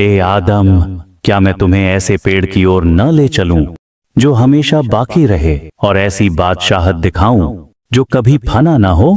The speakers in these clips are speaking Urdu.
اے آدم، کیا میں تمہیں ایسے پیڑ کی اور نہ لے چلوں جو ہمیشہ باقی رہے، اور ایسی بادشاہت دکھاؤں جو کبھی فنا نہ ہو؟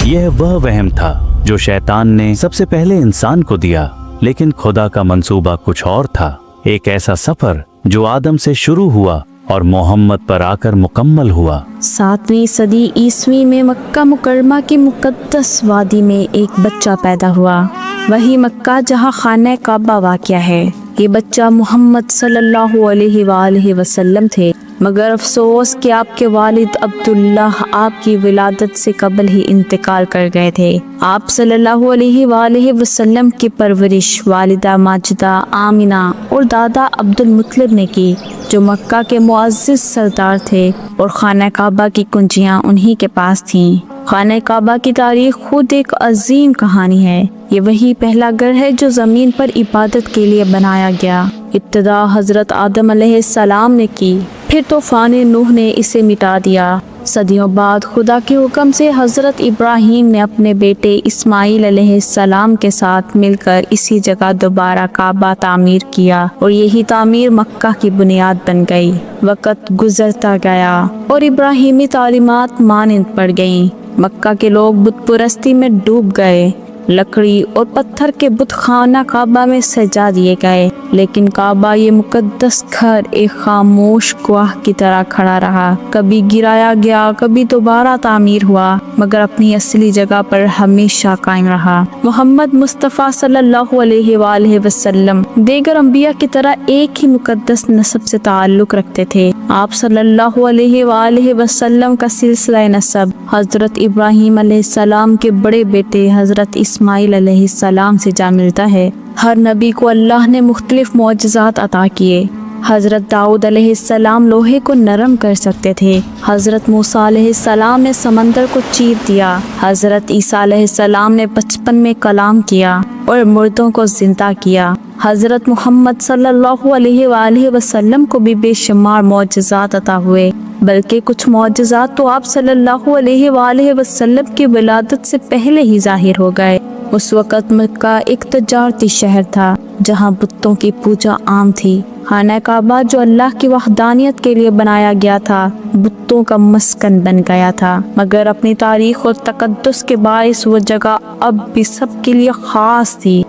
یہ وہ وہم تھا جو شیطان نے سب سے پہلے انسان کو دیا، لیکن خدا کا منصوبہ کچھ اور تھا۔ ایک ایسا سفر جو آدم سے شروع ہوا اور محمد پر آ کر مکمل ہوا۔ 7ویں صدی عیسوی میں مکہ مکرمہ کی مقدس وادی میں ایک بچہ پیدا ہوا، وہی مکہ جہاں خانہ کعبہ واقع ہے۔ یہ بچہ محمد صلی اللہ علیہ وآلہ وسلم تھے، مگر افسوس کہ آپ کے والد عبداللہ آپ کی ولادت سے قبل ہی انتقال کر گئے تھے۔ آپ صلی اللہ علیہ وآلہ وسلم کی پرورش والدہ ماجدہ آمنہ اور دادا عبد المطلب نے کی، جو مکہ کے معزز سردار تھے، اور خانہ کعبہ کی کنجیاں انہی کے پاس تھیں۔ خانہ کعبہ کی تاریخ خود ایک عظیم کہانی ہے۔ یہ وہی پہلا گھر ہے جو زمین پر عبادت کے لیے بنایا گیا۔ ابتدا حضرت آدم علیہ السلام نے کی، پھر طوفان نوح نے اسے مٹا دیا۔ صدیوں بعد خدا کے حکم سے حضرت ابراہیم نے اپنے بیٹے اسماعیل علیہ السلام کے ساتھ مل کر اسی جگہ دوبارہ کعبہ تعمیر کیا، اور یہی تعمیر مکہ کی بنیاد بن گئی۔ وقت گزرتا گیا اور ابراہیمی تعلیمات مانند پڑ گئیں۔ مکہ کے لوگ بت پرستی میں ڈوب گئے، لکڑی اور پتھر کے بت خانہ کعبہ میں سجا دیے گئے، لیکن کعبہ یہ مقدس گھر ایک خاموش گواہ کی طرح کھڑا رہا۔ کبھی گرایا گیا، کبھی دوبارہ تعمیر ہوا، مگر اپنی اصلی جگہ پر ہمیشہ قائم رہا۔ محمد مصطفیٰ صلی اللہ علیہ وآلہ وسلم دیگر انبیاء کی طرح ایک ہی مقدس نسب سے تعلق رکھتے تھے۔ آپ صلی اللہ علیہ وآلہ وسلم کا سلسلہ نسب حضرت ابراہیم علیہ السلام کے بڑے بیٹے حضرت اسماعیل علیہ السلام سے جا ملتا ہے۔ ہر نبی کو اللہ نے مختلف معجزات عطا کیے۔ حضرت داؤد علیہ السلام لوہے کو نرم کر سکتے تھے، حضرت موسیٰ علیہ السلام نے سمندر کو چیر دیا، حضرت عیسیٰ علیہ السلام نے 55 میں کلام کیا اور مردوں کو زندہ کیا۔ حضرت محمد صلی اللہ علیہ وآلہ وسلم کو بھی بے شمار معجزات عطا ہوئے، بلکہ کچھ معجزات تو آپ صلی اللہ علیہ وآلہ وسلم کی ولادت سے پہلے ہی ظاہر ہو گئے۔ اس وقت مکہ ایک تجارتی شہر تھا جہاں بتوں کی پوجا عام تھی۔ خانہ کعبہ جو اللہ کی وحدانیت کے لیے بنایا گیا تھا، بتوں کا مسکن بن گیا تھا، مگر اپنی تاریخ اور تقدس کے باعث وہ جگہ اب بھی سب کے لیے خاص تھی۔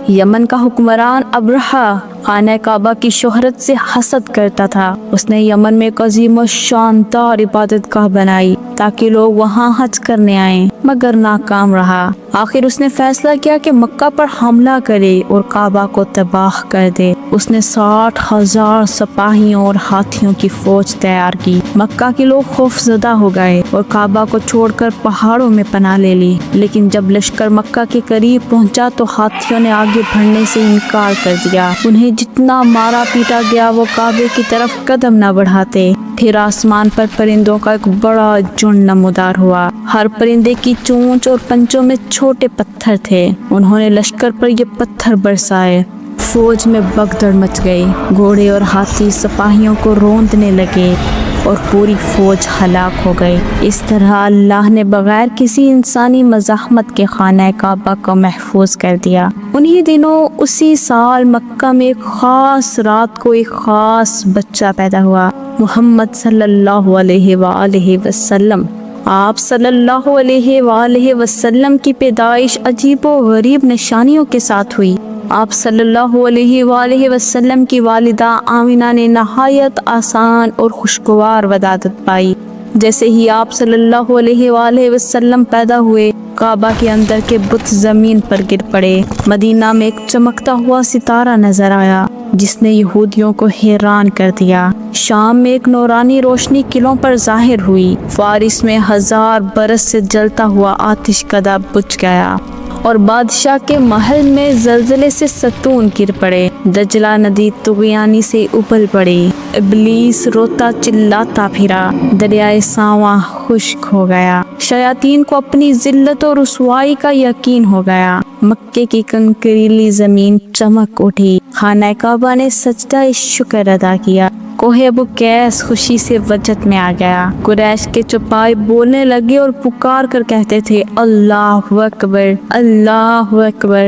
یمن کا حکمران ابرہہ خانہ کعبہ کی شہرت سے حسد کرتا تھا۔ اس نے یمن میں ایک عظیم و شاندار عبادت گاہ بنائی تاکہ لوگ وہاں حج کرنے آئیں، مگر ناکام رہا۔ آخر اس نے فیصلہ کیا کہ مکہ پر حملہ کرے اور کعبہ کو تباہ کر دے۔ اس نے 60,000 سپاہیوں اور ہاتھیوں کی فوج تیار کی۔ مکہ کے لوگ خوف زدہ ہو گئے اور کعبہ کو چھوڑ کر پہاڑوں میں پناہ لے لی، لیکن جب لشکر مکہ کے قریب پہنچا تو ہاتھیوں نے آگے بڑھنے سے انکار کر دیا۔ انہیں جتنا مارا پیٹا گیا وہ کعبے کی طرف قدم نہ بڑھاتے۔ پھر آسمان پر پرندوں کا ایک بڑا جھنڈ نمودار ہوا۔ ہر پرندے کی چونچ اور پنچوں میں چھوٹے پتھر تھے۔ انہوں نے لشکر پر یہ پتھر برسائے۔ فوج میں بھگدڑ مچ گئی، گھوڑے اور ہاتھی سپاہیوں کو روندنے لگے اور پوری فوج ہلاک ہو گئی۔ اس طرح اللہ نے بغیر کسی انسانی مزاحمت کے خانہ کعبہ کو محفوظ کر دیا۔ انہی دنوں اسی سال مکہ میں ایک خاص رات کو ایک خاص بچہ پیدا ہوا، محمد صلی اللہ علیہ وآلہ وسلم۔ آپ صلی اللہ علیہ وآلہ وسلم کی پیدائش عجیب و غریب نشانیوں کے ساتھ ہوئی۔ آپ صلی اللہ علیہ وآلہ وسلم کی والدہ آمنہ نے نہایت آسان اور خوشگوار ولادت پائی۔ جیسے ہی آپ صلی اللہ علیہ وآلہ وسلم پیدا ہوئے، کعبہ کے اندر کے بت زمین پر گر پڑے۔ مدینہ میں ایک چمکتا ہوا ستارہ نظر آیا جس نے یہودیوں کو حیران کر دیا۔ شام میں ایک نورانی روشنی قلعوں پر ظاہر ہوئی۔ فارس میں 1000 برس سے جلتا ہوا آتش کدہ بجھ گیا، اور بادشاہ کے محل میں زلزلے سے ستون گر پڑے۔ دجلہ ندی طغیانی سے ابل پڑی۔ ابلیس روتا چلاتا پھرا۔ دریائے ساواں خشک ہو گیا۔ شیاطین کو اپنی ذلت اور رسوائی کا یقین ہو گیا۔ مکے کی کنکریلی زمین چمک اٹھی۔ خانہ کعبہ نے سجدہ شکر ادا کیا۔ کوہ ابو قیس خوشی سے وجد میں آ گیا۔ قریش کے چوپائے بولنے لگے اور پکار کر کہتے تھے، اللہ اکبر، اللہ اکبر۔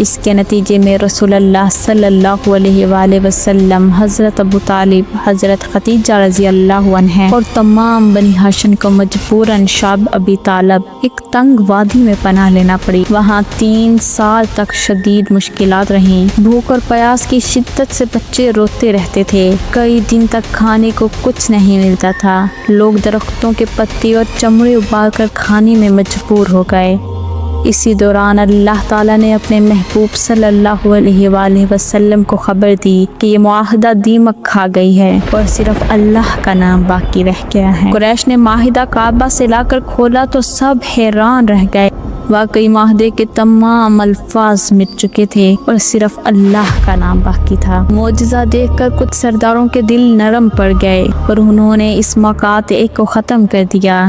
اس کے نتیجے میں رسول اللہ صلی اللہ علیہ وآلہ وسلم، حضرت ابو طالب، حضرت خدیجہ رضی اللہ عنہ اور تمام بنی ہاشم کو مجبوراً شعب ابی طالب ایک تنگ وادی میں پناہ لینا پڑی۔ وہاں 3 سال تک شدید مشکلات رہیں۔ بھوک اور پیاس کی شدت سے بچے روتے رہتے تھے۔ کئی دن تک کھانے کو کچھ نہیں ملتا تھا۔ لوگ درختوں کے پتے اور چمڑے ابال کر کھانے میں مجبور ہو گئے۔ اسی دوران اللہ تعالیٰ نے اپنے محبوب صلی اللہ علیہ وآلہ وسلم کو خبر دی کہ یہ معاہدہ دیمک کھا گئی ہے اور صرف اللہ کا نام باقی رہ گیا ہے۔ قریش نے معاہدہ کعبہ سے لا کر کھولا تو سب حیران رہ گئے۔ واقعی معاہدے کے تمام الفاظ مٹ چکے تھے اور صرف اللہ کا نام باقی تھا۔ معجزہ دیکھ کر کچھ سرداروں کے دل نرم پڑ گئے اور انہوں نے اس مقاطعے کو ختم کر دیا۔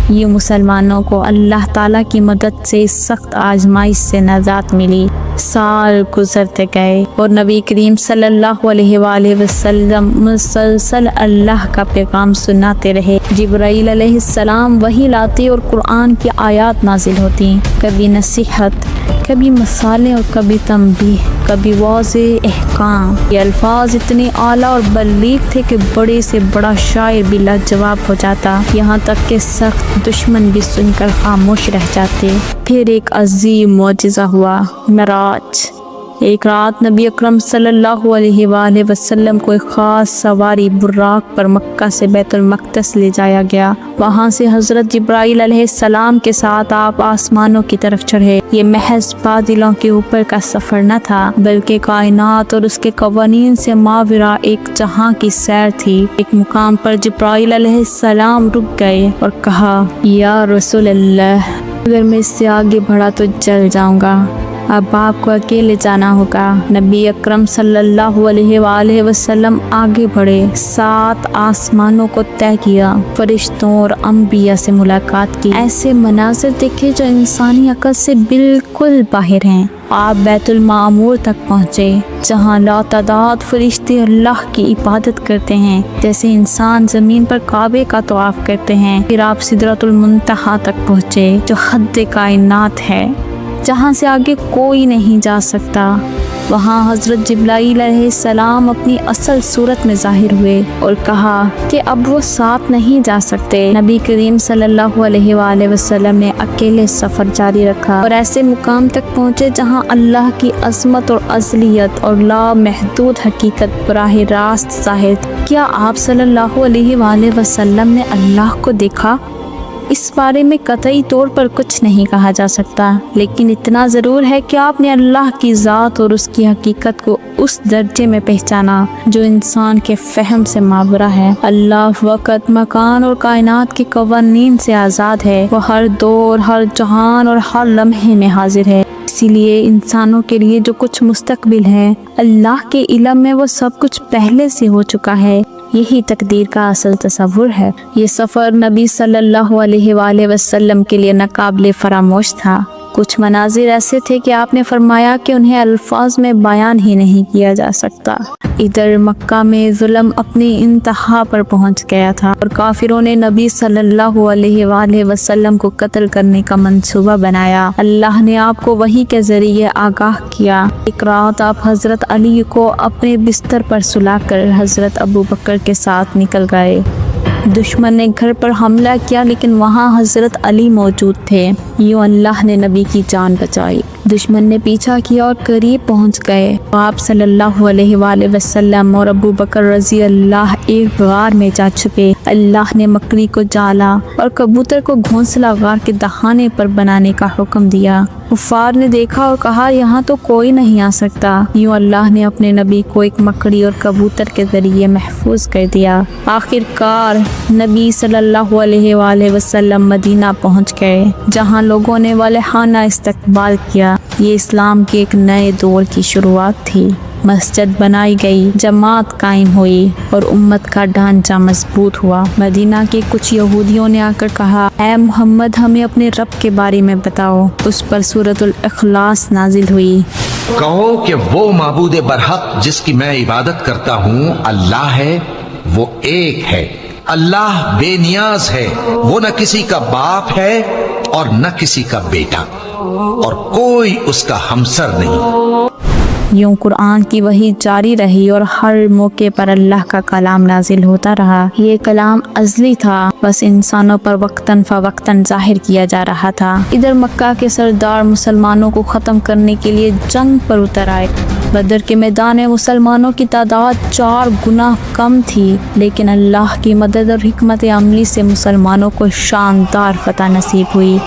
یہ مسلمانوں کو اللہ تعالیٰ کی مدد سے اس سخت آزمائش سے نجات ملی۔ سال گزرتے گئے اور نبی کریم صلی اللہ علیہ وآلہ وسلم مسلسل اللہ کا پیغام سناتے رہے۔ جبرائیل علیہ السلام وحی لاتے اور قرآن کی آیات نازل ہوتی، کبھی نصیحت، کبھی مثالیں اور کبھی تنبیہ، کبھی واضح احکام۔ یہ الفاظ اتنے اعلیٰ اور بلیغ تھے کہ بڑے سے بڑا شاعر بھی لاجواب ہو جاتا، یہاں تک کہ سخت دشمن بھی سن کر خاموش رہ جاتے۔ پھر ایک عظیم معجزہ ہوا، معراج۔ ایک رات نبی اکرم صلی اللہ علیہ وآلہ وسلم کو ایک خاص سواری براق پر مکہ سے بیت المقدس لے جایا گیا۔ وہاں سے حضرت جبرائیل علیہ السلام کے ساتھ آپ آسمانوں کی طرف چڑھے۔ یہ محض بادلوں کے اوپر کا سفر نہ تھا، بلکہ کائنات اور اس کے قوانین سے ماورا ایک جہاں کی سیر تھی۔ ایک مقام پر جبرائیل علیہ السلام رک گئے اور کہا، یا رسول اللہ، اگر میں اس سے آگے بڑھا تو جل جاؤں گا، اب آپ کو اکیلے جانا ہوگا۔ نبی اکرم صلی اللہ علیہ وآلہ وسلم آگے بڑھے، 7 آسمانوں کو طے کیا، فرشتوں اور انبیاء سے ملاقات کی، ایسے مناظر دیکھے جو انسانی عقل سے بالکل باہر ہیں۔ آپ بیت المعمور تک پہنچے، جہاں لاتعداد فرشتے اللہ کی عبادت کرتے ہیں جیسے انسان زمین پر کعبے کا طواف کرتے ہیں۔ پھر آپ سدرۃ المنتہا تک پہنچے جو حد کائنات ہے، جہاں سے آگے کوئی نہیں جا سکتا۔ وہاں حضرت جبرائیل علیہ السلام اپنی اصل صورت میں ظاہر ہوئے اور کہا کہ اب وہ ساتھ نہیں جا سکتے۔ نبی کریم صلی اللہ علیہ وآلہ وسلم نے اکیلے سفر جاری رکھا اور ایسے مقام تک پہنچے جہاں اللہ کی عظمت اور ازلیت اور لامحدود حقیقت براہ راست ظاہر تھی۔ کیا آپ صلی اللہ علیہ وآلہ وسلم نے اللہ کو دیکھا؟ اس بارے میں قطعی طور پر کچھ نہیں کہا جا سکتا، لیکن اتنا ضرور ہے کہ آپ نے اللہ کی ذات اور اس کی حقیقت کو اس درجے میں پہچانا جو انسان کے فہم سے ماورا ہے۔ اللہ وقت، مکان اور کائنات کے قوانین سے آزاد ہے۔ وہ ہر دور، ہر جہان اور ہر لمحے میں حاضر ہے۔ اسی لیے انسانوں کے لیے جو کچھ مستقبل ہے، اللہ کے علم میں وہ سب کچھ پہلے سے ہو چکا ہے۔ یہی تقدیر کا اصل تصور ہے۔ یہ سفر نبی صلی اللہ علیہ وآلہ وسلم کے لیے ناقابل فراموش تھا۔ کچھ مناظر ایسے تھے کہ آپ نے فرمایا کہ انہیں الفاظ میں بیان ہی نہیں کیا جا سکتا۔ ادھر مکہ میں ظلم اپنی انتہا پر پہنچ گیا تھا اور کافروں نے نبی صلی اللہ علیہ وآلہ وسلم کو قتل کرنے کا منصوبہ بنایا۔ اللہ نے آپ کو وحی کے ذریعے آگاہ کیا۔ ایک رات آپ حضرت علی کو اپنے بستر پر سلا کر حضرت ابو بکر کے ساتھ نکل گئے۔ دشمن نے گھر پر حملہ کیا لیکن وہاں حضرت علی موجود تھے۔ یوں اللہ نے نبی کی جان بچائی۔ دشمن نے پیچھا کیا اور قریب پہنچ گئے۔ آپ صلی اللہ علیہ وآلہ وسلم اور ابو بکر رضی اللہ ایک غار میں جا چھپے۔ اللہ نے مکڑی کو جالا اور کبوتر کو گھونسلہ غار کے دہانے پر بنانے کا حکم دیا۔ کفار نے دیکھا اور کہا یہاں تو کوئی نہیں آ سکتا۔ یوں اللہ نے اپنے نبی کو ایک مکڑی اور کبوتر کے ذریعے محفوظ کر دیا۔ آخر کار نبی صلی اللہ علیہ وآلہ وسلم مدینہ پہنچ گئے، جہاں لوگوں نے والہانہ استقبال کیا۔ یہ اسلام کے ایک نئے دور کی شروعات تھی۔ مسجد بنائی گئی، جماعت قائم ہوئی اور امت کا ڈھانچہ مضبوط ہوا۔ مدینہ کے کچھ یہودیوں نے آ کر کہا، اے محمد ہمیں اپنے رب کے بارے میں بتاؤ۔ اس پر سورۃ الاخلاص نازل ہوئی۔ کہو کہ وہ معبود برحق جس کی میں عبادت کرتا ہوں اللہ ہے، وہ ایک ہے، اللہ بے نیاز ہے، وہ نہ کسی کا باپ ہے اور نہ کسی کا بیٹا، اور کوئی اس کا ہمسر نہیں۔ یوں قرآن کی وحی جاری رہی اور ہر موقع پر اللہ کا کلام نازل ہوتا رہا۔ یہ کلام ازلی تھا، بس انسانوں پر وقتاً فوقتاً ظاہر کیا جا رہا تھا۔ ادھر مکہ کے سردار مسلمانوں کو ختم کرنے کے لیے جنگ پر اتر آئے۔ بدر کے میدان میں مسلمانوں کی تعداد 4 گنا کم تھی، لیکن اللہ کی مدد اور حکمت عملی سے مسلمانوں کو شاندار فتح نصیب ہوئی۔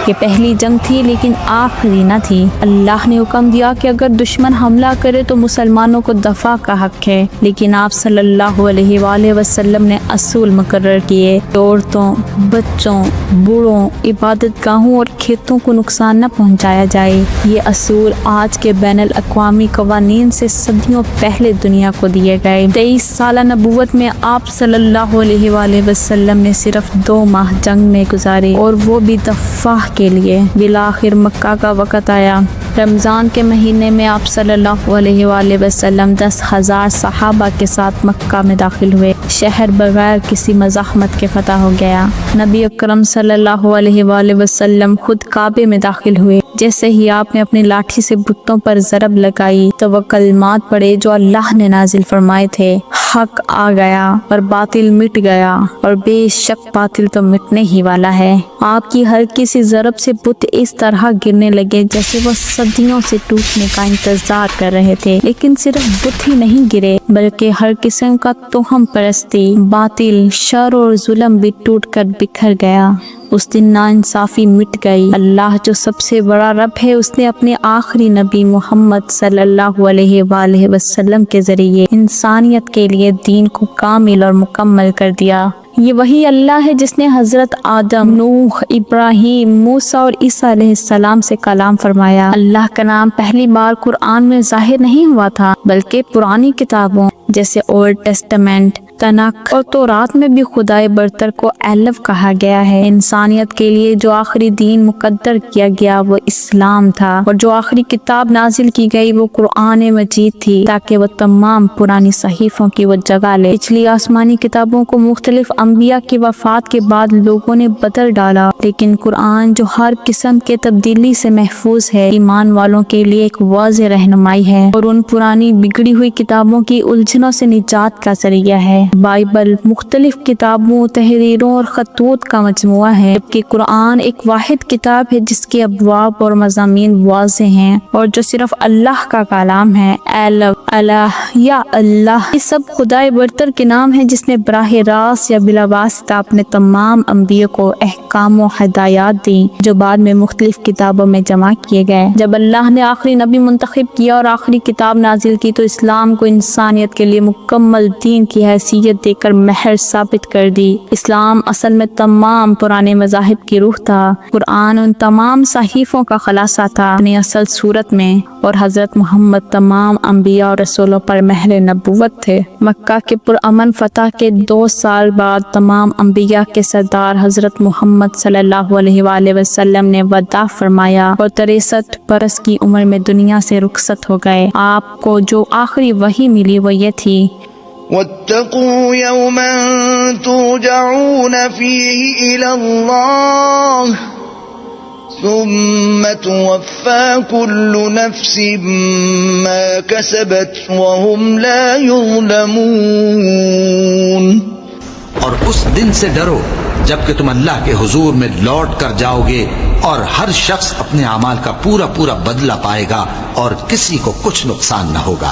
یہ پہلی جنگ تھی لیکن آخری نہ تھی۔ اللہ نے حکم دیا کہ اگر دشمن حملہ کرے تو مسلمانوں کو دفاع کا حق ہے، لیکن آپ صلی اللہ علیہ وآلہ وسلم نے اصول مقرر کیے کہ عورتوں، بچوں، بوڑھوں، عبادت گاہوں اور کھیتوں کو نقصان نہ پہنچایا جائے۔ یہ اصول آج کے بین الاقوامی قوانین سے صدیوں پہلے دنیا کو دیے گئے۔ 23 سالہ نبوت میں آپ صلی اللہ علیہ وآلہ وسلم نے صرف 2 ماہ جنگ میں گزارے، اور وہ بھی دفاع کے لیے۔ بالآخر مکہ کا وقت آیا۔ رمضان کے مہینے میں آپ صلی اللہ علیہ وآلہ وسلم 10,000 صحابہ کے ساتھ مکہ میں داخل ہوئے۔ شہر بغیر کسی مزاحمت کے فتح ہو گیا۔ نبی اکرم صلی اللہ علیہ وآلہ وسلم خود کعبے میں داخل ہوئے۔ جیسے ہی آپ نے اپنی لاٹھی سے بتوں پر ضرب لگائی تو وہ کلمات پڑے جو اللہ نے نازل فرمائے تھے: حق آ گیا اور باطل مٹ گیا، اور بے شک باطل تو مٹنے ہی والا ہے۔ آپ کی ہر کسی ضرب سے بت اس طرح گرنے لگے جیسے وہ صدیوں سے ٹوٹنے کا انتظار کر رہے تھے۔ لیکن صرف بت ہی نہیں گرے، بلکہ ہر قسم کا توہم پرستی، باطل، شر اور ظلم بھی ٹوٹ کر بکھر گیا۔ اس دن ناانصافی مٹ گئی۔ اللہ جو سب سے بڑا رب ہے، اس نے اپنے آخری نبی محمد صلی اللہ علیہ وآلہ وسلم کے ذریعے انسانیت کے لیے دین کو کامل اور مکمل کر دیا۔ یہ وہی اللہ ہے جس نے حضرت آدم، نوح، ابراہیم، موسیٰ اور عیسیٰ علیہ السلام سے کلام فرمایا۔ اللہ کا نام پہلی بار قرآن میں ظاہر نہیں ہوا تھا، بلکہ پرانی کتابوں جیسے اولڈ ٹیسٹمنٹ، تنخ اور تورات میں بھی خدائے برتر کو الف کہا گیا ہے۔ انسانیت کے لیے جو آخری دین مقدر کیا گیا وہ اسلام تھا، اور جو آخری کتاب نازل کی گئی وہ قرآن مجید تھی، تاکہ وہ تمام پرانی صحیفوں کی وہ جگہ لے۔ پچھلی آسمانی کتابوں کو مختلف انبیاء کی وفات کے بعد لوگوں نے بدل ڈالا، لیکن قرآن جو ہر قسم کے تبدیلی سے محفوظ ہے، ایمان والوں کے لیے ایک واضح رہنمائی ہے اور ان پرانی بگڑی ہوئی کتابوں کی الجھنوں سے نجات کا ذریعہ ہے۔ بائبل مختلف کتابوں، تحریروں اور خطوط کا مجموعہ ہے، جبکہ قرآن ایک واحد کتاب ہے جس کے ابواب اور مضامین واضح ہیں اور جو صرف اللہ کا کلام ہے۔ الہ یا اللہ، یہ سب خدائے برتر کے نام ہیں جس نے براہ راست یا بلا واسطہ اپنے تمام انبیاء کو احکام و ہدایات دی، جو بعد میں مختلف کتابوں میں جمع کیے گئے۔ جب اللہ نے آخری نبی منتخب کیا اور آخری کتاب نازل کی تو اسلام کو انسانیت کے لیے مکمل دین کی حیثیت دے کر مہر ثابت کر دی۔ اسلام اصل میں تمام پرانے مذاہب کی روح تھا۔ قرآن ان تمام صحیفوں کا خلاصہ تھا اپنی اصل صورت میں، اور حضرت محمد تمام انبیاء اور رسولوں پر مہر نبوت تھے۔ مکہ کے پرامن فتح کے 2 سال بعد تمام انبیاء کے سردار حضرت محمد صلی اللہ علیہ وآلہ وسلم نے وداع فرمایا اور 63 برس کی عمر میں دنیا سے رخصت ہو گئے۔ آپ کو جو آخری وحی ملی وہ یہ تھی: واتقوا يوما ترجعون فيه إلى الله ثم توفى كل نفس ما كسبت وهم لا يظلمون۔ اور اس دن سے ڈرو جب کہ تم اللہ کے حضور میں لوٹ کر جاؤ گے، اور ہر شخص اپنے اعمال کا پورا بدلہ پائے گا، اور کسی کو کچھ نقصان نہ ہوگا۔